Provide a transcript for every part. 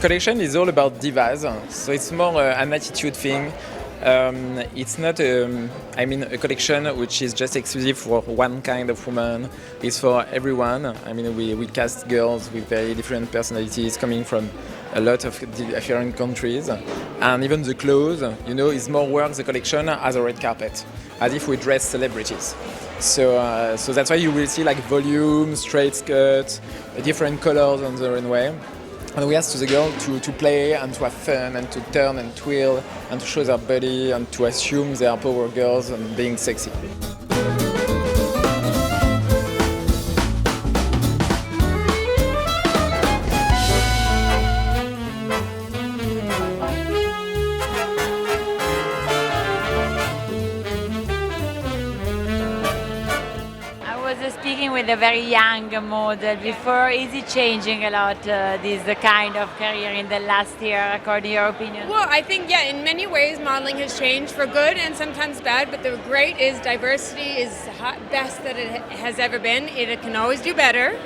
collection is all about divas, so it's more an attitude thing. It's not, a collection which is just exclusive for one kind of woman. It's for everyone. I mean, we cast girls with very different personalities coming from a lot of different countries. And even the clothes, is more work the collection as a red carpet, as if we dress celebrities. So that's why you will see like volume, straight skirts, different colors on the runway. And we ask the girl to play and to have fun and to turn and twirl and to show their body and to assume they are power girls and being sexy. Speaking with a very young model before, is it changing a lot, this kind of career in the last year, according to your opinion? Well, I think, in many ways modeling has changed for good and sometimes bad, but the great is diversity is best that it has ever been. It can always do better,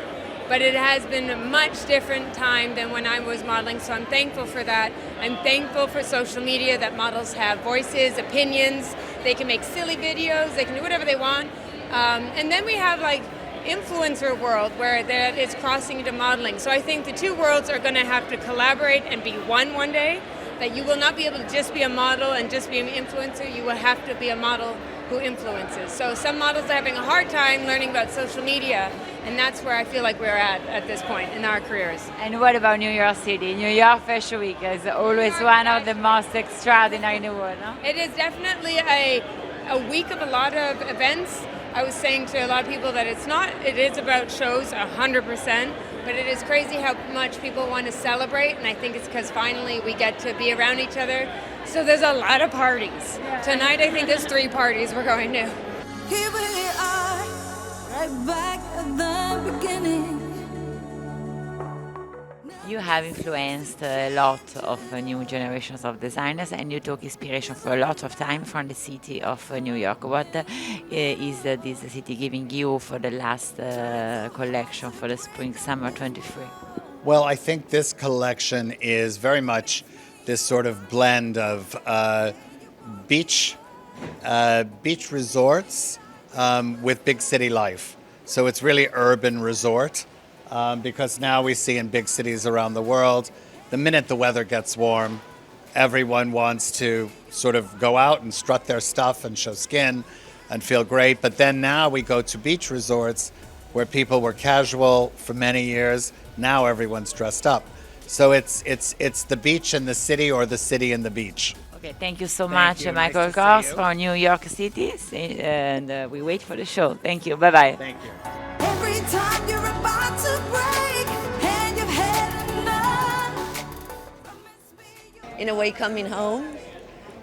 but it has been a much different time than when I was modeling, so I'm thankful for that. I'm thankful for social media, that models have voices, opinions, they can make silly videos, they can do whatever they want. And then we have like influencer world where that is crossing into modeling. So I think the two worlds are going to have to collaborate and be one day. That you will not be able to just be a model and just be an influencer. You will have to be a model who influences. So some models are having a hard time learning about social media, and that's where I feel like we're at this point in our careers. And what about New York City? New York Fashion Week is always one of the most extraordinary in the world, no? It is definitely a week of a lot of events. I was saying to a lot of people that it is about shows 100%, but it is crazy how much people want to celebrate, and I think it's because finally we get to be around each other. So there's a lot of parties. Yeah. Tonight I think there's 3 parties we're going to. Here we are, right back at the beginning. You have influenced a lot of new generations of designers, and you took inspiration for a lot of time from the city of New York. What is this city giving you for the last collection for the spring-summer 23? Well, I think this collection is very much this sort of blend of beach resorts with big city life. So it's really urban resort. Because now we see in big cities around the world, the minute the weather gets warm, everyone wants to sort of go out and strut their stuff and show skin and feel great. But then now we go to beach resorts where people were casual for many years. Now everyone's dressed up. So it's the beach and the city, or the city and the beach. Okay, thank you so much, Michael Kors from New York City, and we wait for the show. Thank you. Bye-bye. Thank you. Every time you're about to break and you've had enough. In a way, coming home,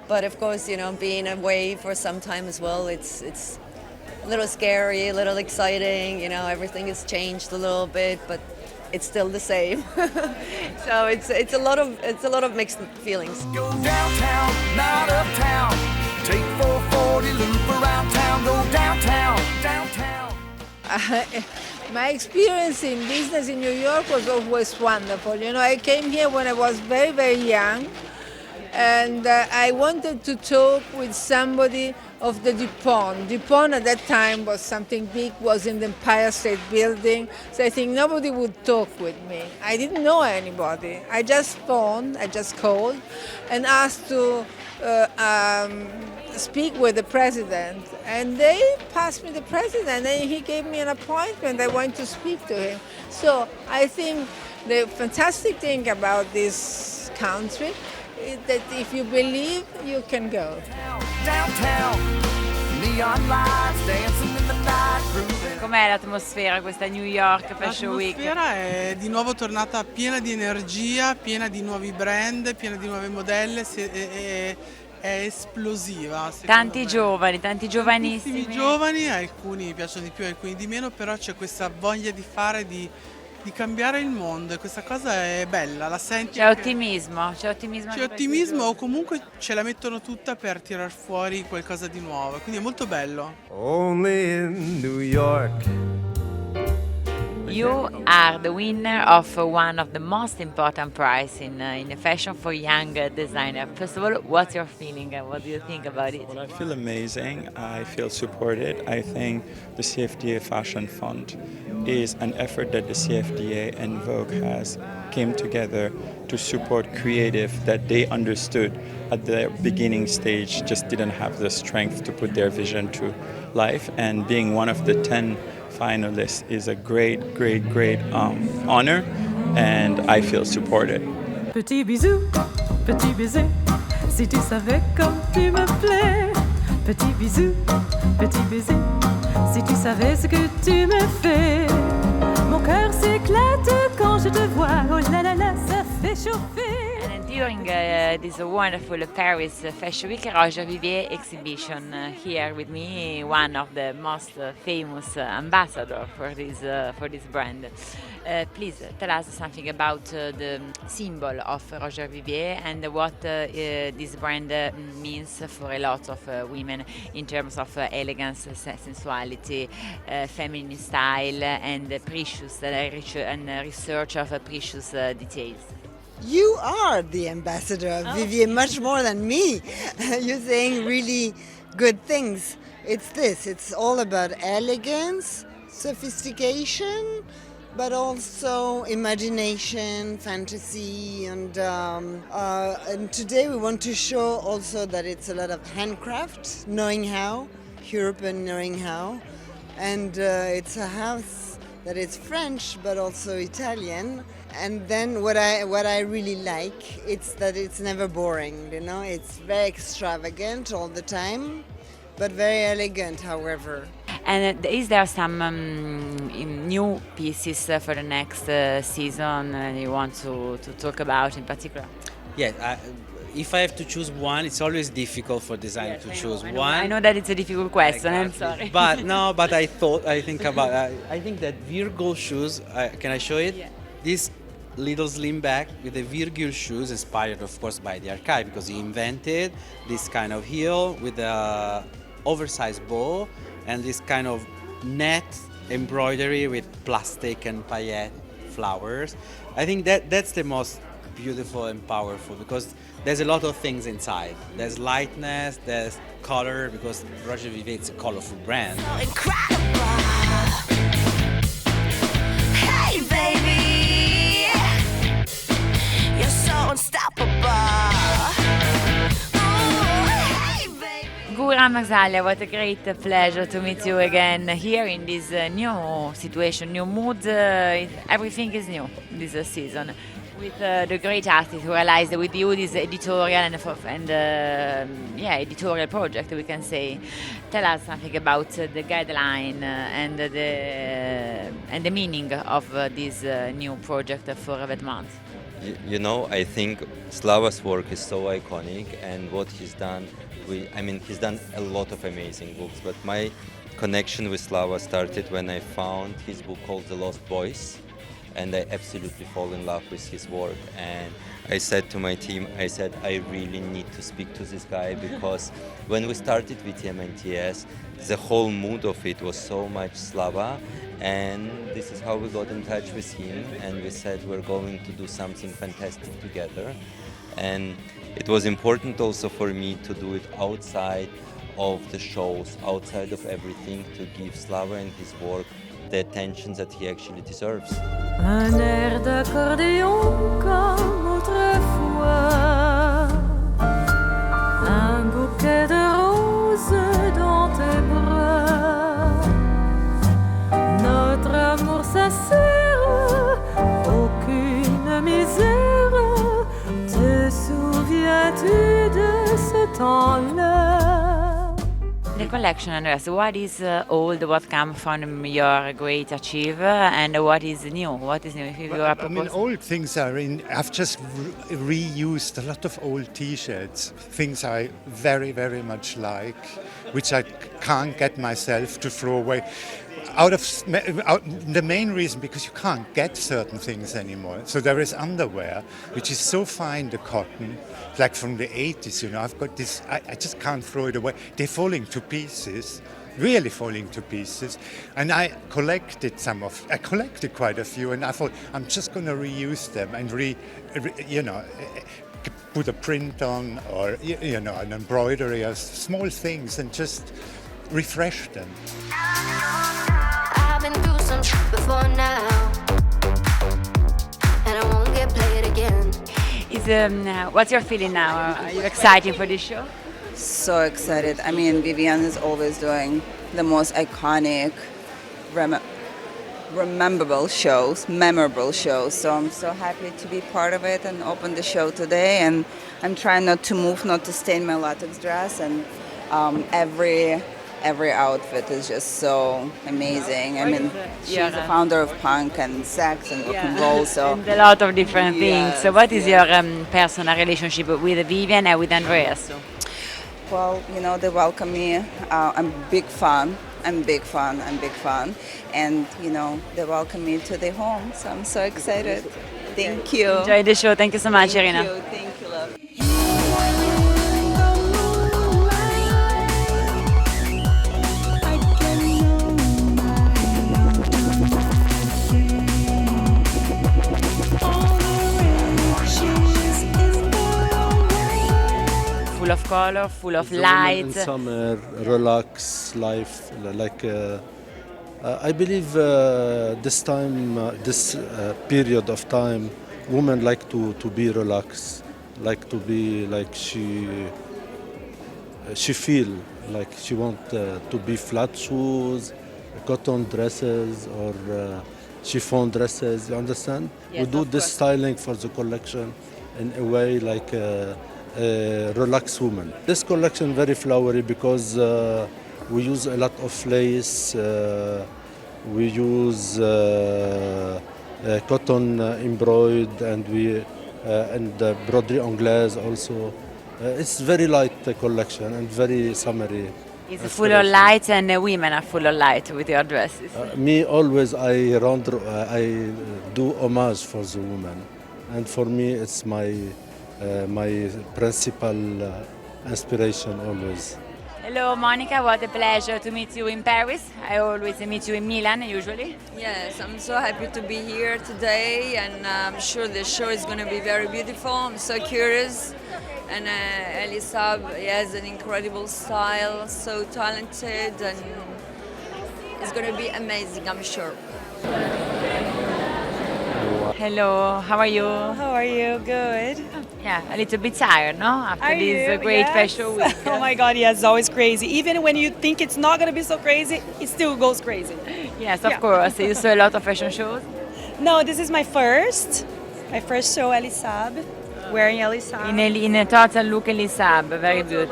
but of course, being away for some time as well, it's a little scary, a little exciting. Everything has changed a little bit, but it's still the same. So it's a lot of mixed feelings. Go downtown, not uptown. Take 440, loop around town. Go downtown, downtown. My experience in business in New York was always wonderful. I came here when I was very, very young, and I wanted to talk with somebody of the Dupont. Dupont at that time was something big, was in the Empire State Building, so I think nobody would talk with me. I didn't know anybody. I just called and asked to speak with the president, and they passed me the president, and he gave me an appointment. I went to speak to him. So I think the fantastic thing about this country is that if you believe, you can go. Downtown, neon lights dancing in the night, grooving. Com'è l'atmosfera questa New York Fashion Week? L'atmosfera è di nuovo tornata piena di energia, piena di nuovi brand, piena di nuove modelle. È esplosiva. Tanti giovani, tanti giovanissimi. Tantissimi giovani, alcuni mi piacciono di più, alcuni di meno, però c'è questa voglia di fare, di cambiare il mondo, e questa cosa è bella, la senti. C'è ottimismo. C'è ottimismo, o comunque ce la mettono tutta per tirar fuori qualcosa di nuovo, quindi è molto bello. Only in New York You are the winner of one of the most important prizes in the fashion for young designer. First of all, what's your feeling? What do you think about it? Well, I feel amazing. I feel supported. I think the CFDA Fashion Fund is an effort that the CFDA and Vogue has came together to support creative that they understood at the beginning stage just didn't have the strength to put their vision to life. And being one of the 10 finalists is a great honor, and I feel supported. Petit bisou, petit baiser, si tu savais comme tu me plais. Petit bisou, petit baiser, si tu savais ce que tu me fais. Mon cœur s'éclate quand je te vois, oh là là là, ça fait chauffer. And during this wonderful Paris Fashion Week, Roger Vivier exhibition here with me, one of the most famous ambassador for this brand. Please tell us something about the symbol of Roger Vivier and what this brand means for a lot of women in terms of elegance, sensuality, feminine style, and precious and research of precious details. You are the ambassador of Vivier, much more than me. You're saying really good things. It's all about elegance, sophistication, but also imagination, fantasy, and today we want to show also that it's a lot of handcraft, knowing how, European knowing how, and it's a house that is French but also Italian. And then what I really like, it's that it's never boring, you know, it's very extravagant all the time, but very elegant, however. And is there some new pieces for the next season you want to talk about in particular? Yeah, if I have to choose one, it's always difficult for designer to choose one. I know that it's a difficult question. Exactly. I'm sorry. But no, but I think that Virgil shoes. Can I show it? Yeah. This little slim bag with the Virgil shoes, inspired of course by the archive, because he invented this kind of heel with a oversized bow and this kind of net embroidery with plastic and paillette flowers. I think that's the most beautiful and powerful, because there's a lot of things inside. There's lightness, there's color, because Roger Vivier is a colorful brand. So incredible. Hey, baby, you're so unstoppable. Gura Magsalia, what a great pleasure to meet you again here in this new situation, new mood. Everything is new this season. With the great artist who realized with you this editorial and editorial project, we can say. Tell us something about the guideline and the meaning of this new project for that month. You know, I think Slava's work is so iconic, and what he's done, he's done a lot of amazing books, but my connection with Slava started when I found his book called The Lost Boys, and I absolutely fall in love with his work. And I said to my team, I really need to speak to this guy, because when we started with MNTS, the whole mood of it was so much Slava, and this is how we got in touch with him, and we said we're going to do something fantastic together. And it was important also for me to do it outside of the shows, outside of everything, to give Slava and his work the attention that he actually deserves. Un air d'accordéon comme autrefois, un bouquet de roses dans tes bras, notre amour sincère, aucune misère, te souviens-tu de ce temps-là? The collection, Andreas, what is old, what comes from your great achievement, and what is new? What is new? If you are old things are in. I've just reused a lot of old T-shirts, things I very, very much like, which I can't get myself to throw away. The main reason, because you can't get certain things anymore. So there is underwear, which is so fine, the cotton, like from the 80s, you know. I've got this, I just can't throw it away. They're falling to pieces, really falling to pieces. And I collected quite a few, and I thought I'm just going to reuse them and put a print on, or an embroidery, or small things, and just refresh them. I've been through some shit before now, and I won't get played again. What's your feeling now? Are you excited for this show? So excited. I mean, Vivienne is always doing the most iconic, memorable shows. So I'm so happy to be part of it and open the show today. And I'm trying not to move, not to stain my latex dress. And every outfit is just so amazing. I mean, she's the founder of punk and sex and rock and roll. So and a lot of different things. So what is yes. your personal relationship with Vivienne and with Andreas? Well, they welcome me. I'm a big fan. And, they welcome me to their home. So I'm so excited. Thank you. Enjoy the show. Thank you so much, Irina. Thank you, love. Full of color, full of light. In summer, relax life. I believe this period of time, women like to be relaxed, like to be like she feel like she want to be flat shoes, cotton dresses, or chiffon dresses. You understand? Yes, we do of this course. styling for the collection in a way like. Relaxed woman. This collection very flowery because we use a lot of lace, we use cotton embroidered, and broderie anglaise also. It's very light collection and very summery. It's full of light, and women are full of light with your dresses. Me always I do homage for the woman, and for me it's my principal inspiration always. Hello, Monica. What a pleasure to meet you in Paris. I always meet you in Milan, usually. Yes, I'm so happy to be here today, and I'm sure the show is going to be very beautiful. I'm so curious. And Elisab has an incredible style, so talented, and it's going to be amazing, I'm sure. Hello, how are you? How are you? Good. Yeah, a little bit tired, no? After Are this you? great Yes. fashion week. Oh my God, yes, it's always crazy. Even when you think it's not going to be so crazy, it still goes crazy. Yes, of course. You saw a lot of fashion shows? No, this is my first show, Elisab, wearing Elisab. In a total look Elisab, very good.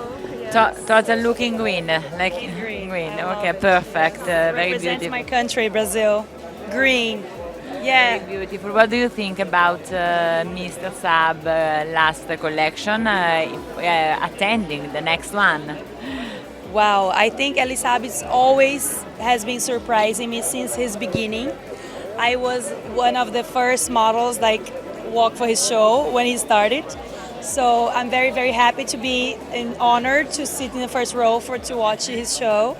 Total look in green, like green. Okay, perfect. Very Represents beautiful. my country, Brazil. Green. Yeah. Very beautiful. What do you think about Mr. Saab last collection attending the next one? Wow, I think Elisab has been surprising me since his beginning. I was one of the first models walk for his show when he started. So I'm very, very happy to be honored to sit in the first row to watch his show.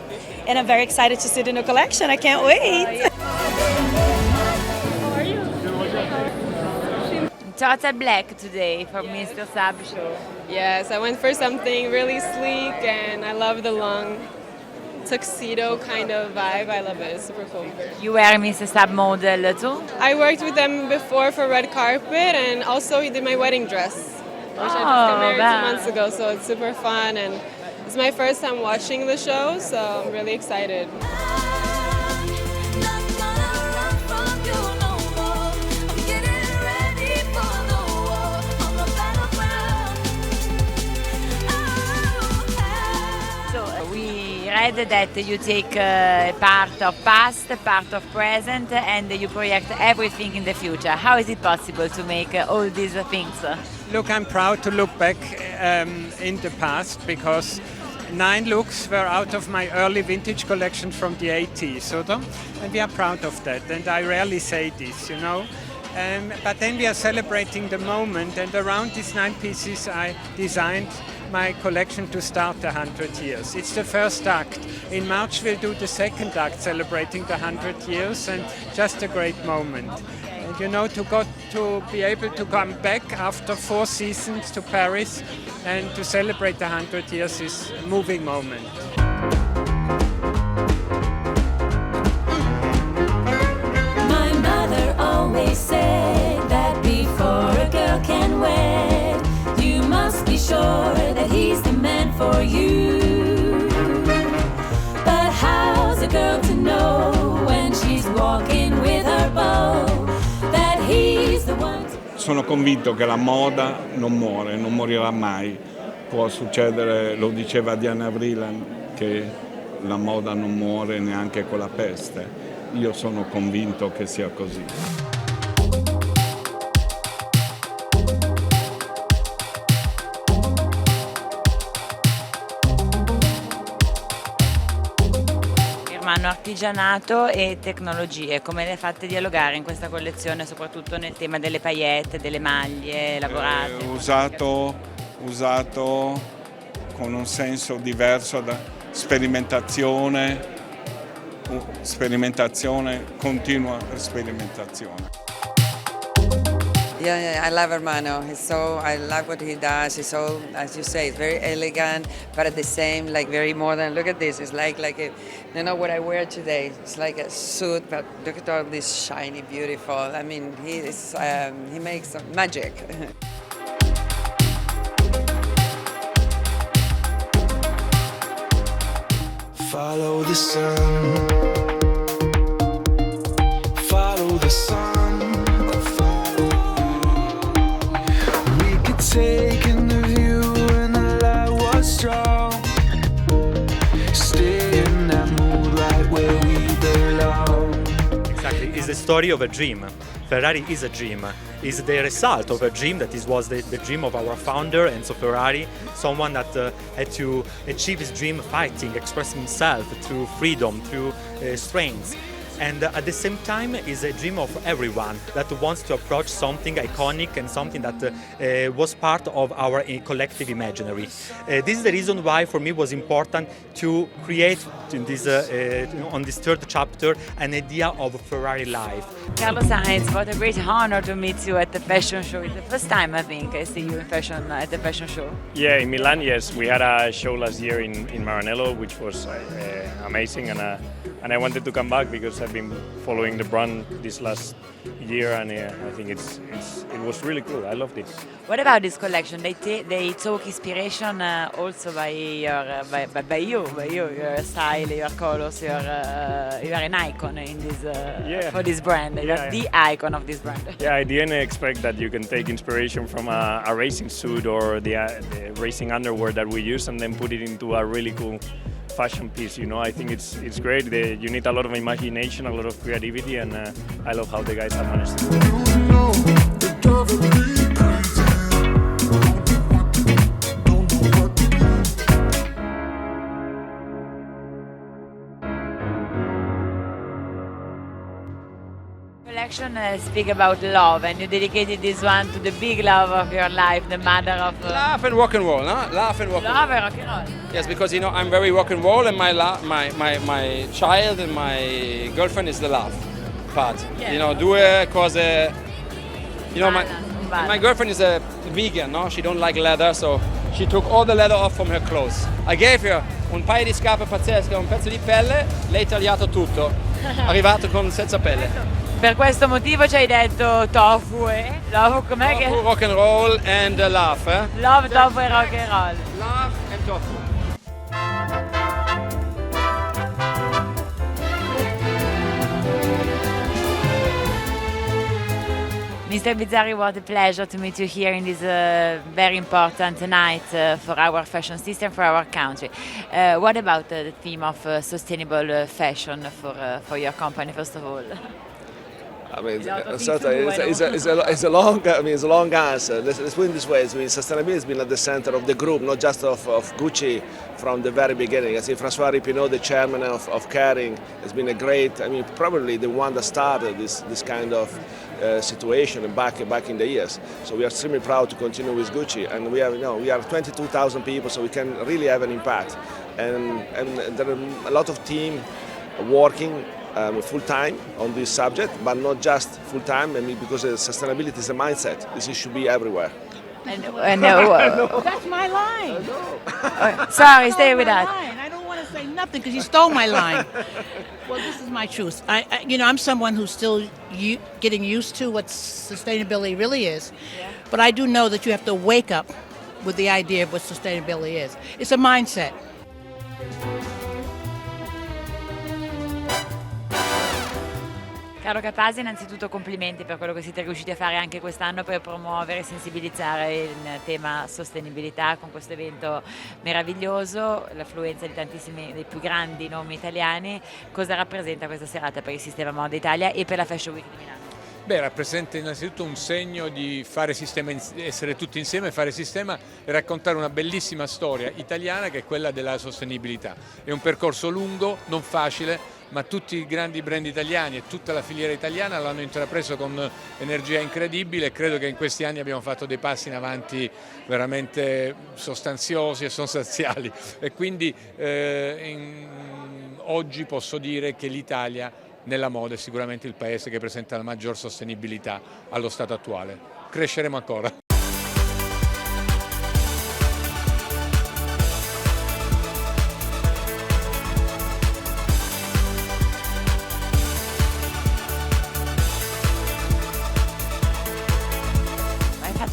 And I'm very excited to sit in the collection. I can't wait. Total black today for Mr. Saab show. Yes, I went for something really sleek, and I love the long tuxedo kind of vibe. I love it. It's super cool. You were Mr. Saab model too? I worked with them before for red carpet, and also he did my wedding dress, which I just got married 2 months ago. So it's super fun, and it's my first time watching the show, so I'm really excited. Read that you take part of past, part of present, and you project everything in the future. How is it possible to make all these things? Look, I'm proud to look back in the past because 9 looks were out of my early vintage collection from the 80s, and we are proud of that. And I rarely say this, you know. But then we are celebrating the moment, and around these 9 pieces I designed my collection to start the 100 years. It's the first act. In March we'll do the second act celebrating the 100 years, and just a great moment. And you know, to be able to come back after 4 seasons to Paris and to celebrate the 100 years is a moving moment. My mother always said that before a girl can wed, you must be sure that he's the man for you. But how's a girl to know when she's walking with her beau that he's the one? Sono convinto che la moda non muore, non morirà mai. Può succedere, lo diceva Diana Vreeland, che la moda non muore neanche con la peste. Io sono convinto che sia così. Hermano, artigianato e tecnologie, come le fate dialogare in questa collezione, soprattutto nel tema delle paillette, delle maglie lavorate? Usato con un senso diverso, da sperimentazione, continua sperimentazione. Yeah, I love Hermano. I love what he does. He's so, as you say, it's very elegant, but at the same, like very modern. Look at this. It's like a, you know what I wear today. It's like a suit, but look at all this shiny, beautiful. I mean, he makes magic. Follow the sun. Follow the sun. We could take in the view and the light was strong. Stay in that mood right where we belong. Exactly, it's the story of a dream. Ferrari is a dream. Is the result of a dream that was the dream of our founder, Enzo Ferrari, someone that had to achieve his dream fighting, expressing himself through freedom, through strength. And at the same time is a dream of everyone that wants to approach something iconic and something that was part of our collective imaginary. This is the reason why for me it was important to create in this, on this third chapter an idea of Ferrari life. Carlos Sainz, what a great honor to meet you at the fashion show. It's the first time I think I see you in fashion at the fashion show. Yeah, in Milan, yes. We had a show last year in Maranello, which was amazing, and I wanted to come back because I've been following the brand this last year, and I think it was really cool. I loved it. What about this collection? They took inspiration also by your style, your colors. You are an icon in this for this brand. You are the icon of this brand. Yeah, I didn't expect that you can take inspiration from a racing suit or the racing underwear that we use and then put it into a really cool fashion piece. You know, I think it's great. You need a lot of imagination, a lot of creativity, and I love how the guys have managed to do it. Collection speak about love, and you dedicated this one to the big love of your life, the mother of Laugh and rock and roll, no? Laugh and rock and roll. love and rock and roll. Yes, because you know I'm very rock and roll, and my child and my girlfriend is the laugh part. Yeah. You know, due cose. You know, my girlfriend is a vegan, no? She don't like leather, so she took all the leather off from her clothes. I gave her un paio di scarpe pazzesche, un pezzo di pelle, lei ha tagliato tutto, arrivato con senza pelle. Per questo motivo ci hai detto tofu e love, com'è che? Tofu, rock and roll and laugh, eh? Love, tofu e rock and roll. Laugh and tofu. Mr. Bizzarri, what a pleasure to meet you here in this very important night for our fashion system, for our country. What about the theme of sustainable fashion for your company, first of all? I mean, it's a long answer. Let's put it this way: sustainability has been at the center of the group, not just of Gucci from the very beginning. I see François Ripineau, the chairman of Kering, has been a great. I mean, probably the one that started this kind of situation back in the years. So we are extremely proud to continue with Gucci, and we are 22,000 people, so we can really have an impact. And there are a lot of team working full time on this subject, but not just full time. I mean, because sustainability is a mindset. This should be everywhere. That's my line. Sorry, stay with us. I don't want to say nothing because you stole my line. Well, this is my truth. I'm someone who's still getting used to what sustainability really is, but I do know that you have to wake up with the idea of what sustainability is. It's a mindset. Caro Capasi, innanzitutto complimenti per quello che siete riusciti a fare anche quest'anno per promuovere e sensibilizzare il tema sostenibilità con questo evento meraviglioso, l'affluenza di tantissimi dei più grandi nomi italiani. Cosa rappresenta questa serata per il sistema Moda Italia e per la Fashion Week di Milano? Beh, rappresenta innanzitutto un segno di fare sistema, essere tutti insieme, fare sistema e raccontare una bellissima storia italiana che è quella della sostenibilità. È un percorso lungo, non facile, ma tutti i grandi brand italiani e tutta la filiera italiana l'hanno intrapreso con energia incredibile e credo che in questi anni abbiamo fatto dei passi in avanti veramente sostanziosi e sostanziali e quindi oggi posso dire che l'Italia nella moda è sicuramente il paese che presenta la maggior sostenibilità allo stato attuale. Cresceremo ancora.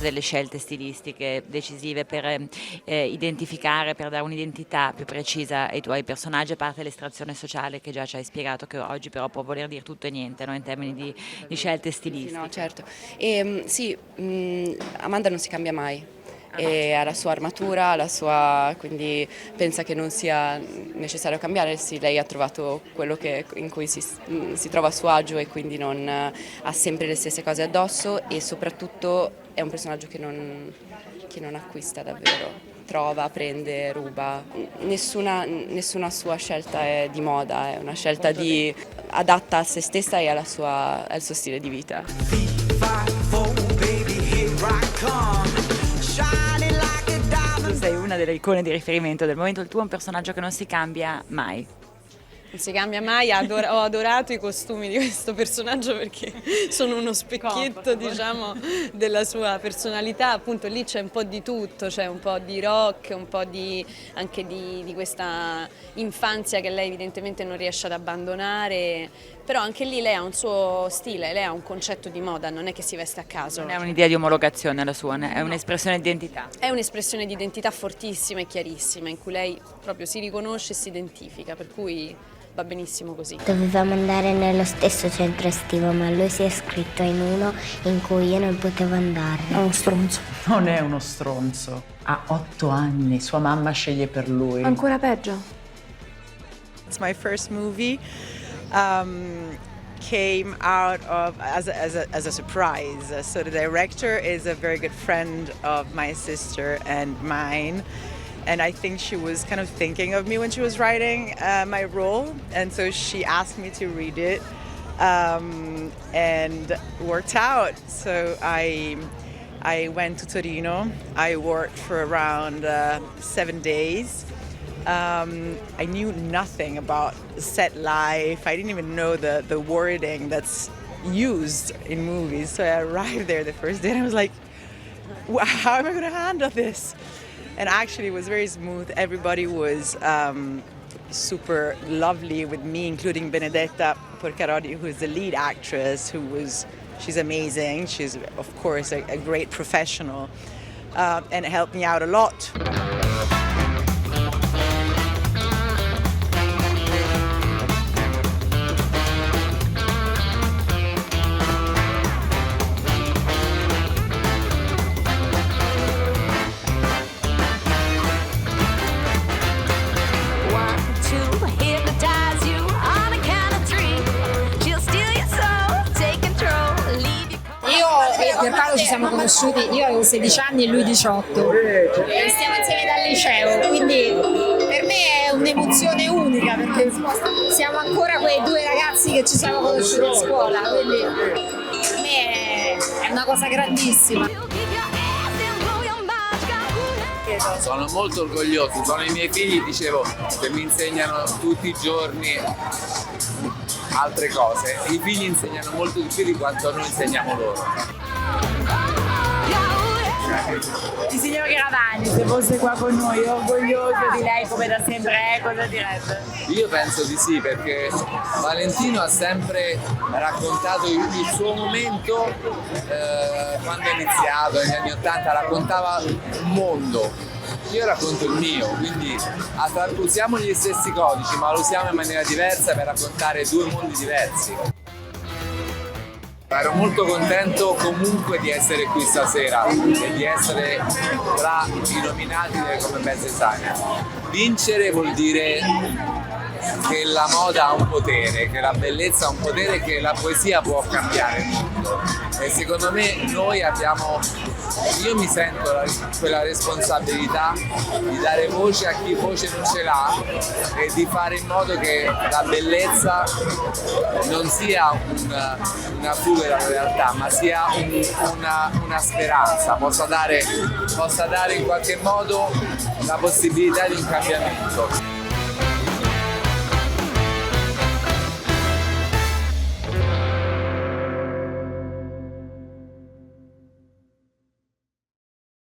Delle scelte stilistiche decisive per identificare, per dare un'identità più precisa ai tuoi personaggi, a parte l'estrazione sociale che già ci hai spiegato, che oggi però può voler dire tutto e niente, no? In termini di scelte stilistiche. No, certo. Amanda non si cambia mai. E ha la sua armatura, quindi pensa che non sia necessario cambiare. Sì, lei ha trovato quello in cui si trova a suo agio e quindi non ha sempre le stesse cose addosso e soprattutto è un personaggio che non acquista davvero, trova, prende, ruba. Nessuna sua scelta è di moda, è una scelta adatta a se stessa e al suo stile di vita. Tu sei una delle icone di riferimento del momento, il tuo è un personaggio che non si cambia mai. Non si cambia mai, ho adorato i costumi di questo personaggio perché sono uno specchietto, diciamo, della sua personalità. Appunto lì c'è un po' di tutto, c'è un po' di rock, un po' anche di questa infanzia che lei evidentemente non riesce ad abbandonare, però anche lì lei ha un suo stile, lei ha un concetto di moda, non è che si veste a caso. Non è un'idea di omologazione la sua, è un'espressione di identità. È un'espressione di identità fortissima e chiarissima, in cui lei proprio si riconosce e si identifica, per cui va benissimo così. Dovevamo andare nello stesso centro estivo, ma lui si è iscritto in uno in cui io non potevo andare. È uno stronzo. Non è uno stronzo. Ha 8 anni, sua mamma sceglie per lui. Ancora peggio. It's my first movie. Came out of as a surprise. So the director is a very good friend of my sister and mine. And I think she was kind of thinking of me when she was writing my role. And so she asked me to read it and worked out. So I went to Torino. I worked for around 7 days. I knew nothing about set life. I didn't even know the wording that's used in movies. So I arrived there the first day and I was like, how am I going to handle this? And actually it was very smooth. Everybody was super lovely with me, including Benedetta Porcarodi, who is the lead actress, she's amazing. She's, of course, a great professional and helped me out a lot. Ci siamo conosciuti, io avevo 16 anni e lui 18 e stiamo insieme dal liceo, quindi per me è un'emozione unica perché siamo ancora quei due ragazzi che ci siamo conosciuti a scuola, quindi per me una cosa grandissima. Sono molto orgoglioso, sono i miei figli, dicevo, che mi insegnano tutti i giorni altre cose. I figli insegnano molto di più di quanto noi insegniamo loro. Il signor Garavagni, se fosse qua con noi, orgoglioso di lei come da sempre è, cosa direbbe? Io penso di sì, perché Valentino ha sempre raccontato il suo momento quando è iniziato, negli anni '80, raccontava un mondo. Io racconto il mio, quindi usiamo gli stessi codici, ma lo usiamo in maniera diversa per raccontare due mondi diversi. Ero molto contento comunque di essere qui stasera e di essere tra i nominati come best designer. Vincere vuol dire che la moda ha un potere, che la bellezza ha un potere, che la poesia può cambiare il mondo. E secondo me io mi sento quella responsabilità di dare voce a chi voce non ce l'ha e di fare in modo che la bellezza non sia una fuga dalla realtà, ma sia una speranza, possa dare in qualche modo la possibilità di un cambiamento.